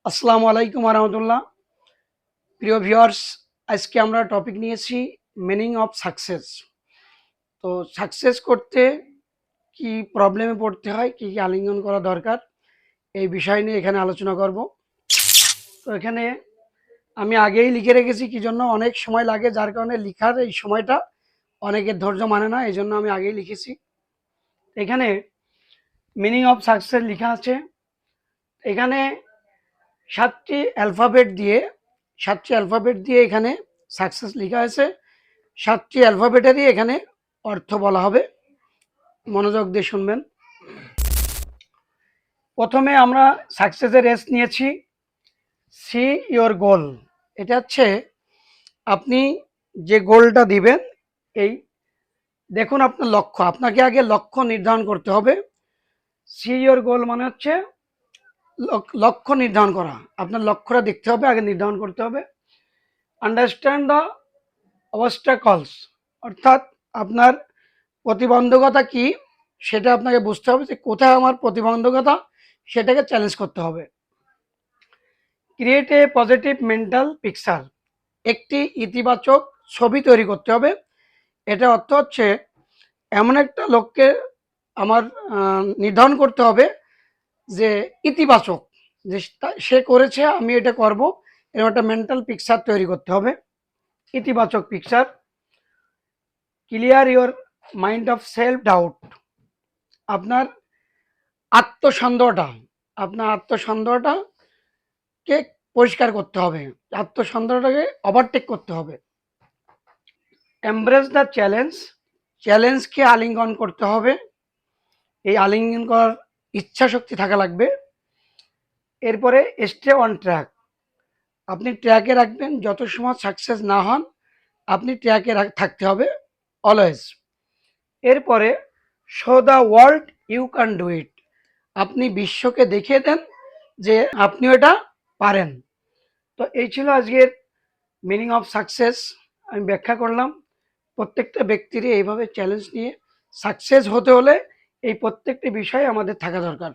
আসসালামু আলাইকুম রহমতুল্লাহ। প্রিয় ভিউয়ার্স, আজকে আমরা টপিক নিয়েছি মিনিং অফ সাকসেস। তো সাকসেস করতে কি প্রবলেমে পড়তে হয়, কি কি আলিঙ্গন করা দরকার, এই বিষয় নিয়ে এখানে আলোচনা করব। তো এখানে আমি আগেই লিখে রেখেছি, কি জন্য অনেক সময় লাগে, যার কারণে লিখার এই সময়টা অনেকের ধৈর্য মানে না, এই জন্য আমি আগেই লিখেছি। এখানে মিনিং অফ সাকসেস লেখা আছে। এখানে সাতটি অ্যালফাবেট দিয়ে এখানে সাকসেস লেখা আছে। সাতটি অ্যালফাবেটেরই এখানে অর্থ বলা হবে, মনোযোগ দিয়ে শুনবেন। প্রথমে আমরা সাকসেসের এস নিয়েছি, সি ইয়োর গোল। এটা হচ্ছে আপনি যে গোলটা দিবেন, এই দেখুন আপনার লক্ষ্য, আপনাকে আগে লক্ষ্য নির্ধারণ করতে হবে। সি ইয়োর গোল মানে হচ্ছে লক্ষ্য নির্ধারণ করা, আপনার লক্ষ্যটা দেখতে হবে, আগে নির্ধারণ করতে হবে। আন্ডারস্ট্যান্ড দ্য অবস্টাকলস, অর্থাৎ আপনার প্রতিবন্ধকতা কি সেটা আপনাকে বুঝতে হবে, যে কোথায় আমার প্রতিবন্ধকতা, সেটাকে চ্যালেঞ্জ করতে হবে। Create a positive mental picture, একটি ইতিবাচক ছবি তৈরি করতে হবে। এটা অর্থ হচ্ছে এমন একটা লক্ষ্যে আমার নির্ধারণ করতে হবে যে ইতিবাচক, যে সে করেছে আমি এটা করব, এরকম একটা মেন্টাল পিকচার তৈরি করতে হবে, ইতিবাচক picture. Clear your mind of self doubt, আপনার আত্মসন্দেহটা আপনার আত্মসন্দেহটাকে পরিষ্কার করতে হবে, আত্মসন্দেহটাকে ওভারটেক করতে হবে। এমব্রেস দ্য চ্যালেঞ্জ, চ্যালেঞ্জকে আলিঙ্গন করতে হবে, এই আলিঙ্গন করার ইচ্ছা শক্তি থাকা লাগবে। এরপরে স্টে অন ট্র্যাক, আপনি ট্র্যাকে রাখবেন, যত সময় সাকসেস না হন আপনি ট্র্যাকে থাকতে হবে অলওয়েজ। এরপরে show the world you can do it, আপনি বিশ্বকে দেখিয়ে দেন যে আপনি এটা পারেন। তো এই ছিল আজকের মিনিং অফ সাকসেস, আমি ব্যাখ্যা করলাম। প্রত্যেকটা ব্যক্তিরই এইভাবে চ্যালেঞ্জ নিয়ে সাকসেস হতে হলে এই প্রত্যেকটি বিষয় আমাদের থাকা দরকার।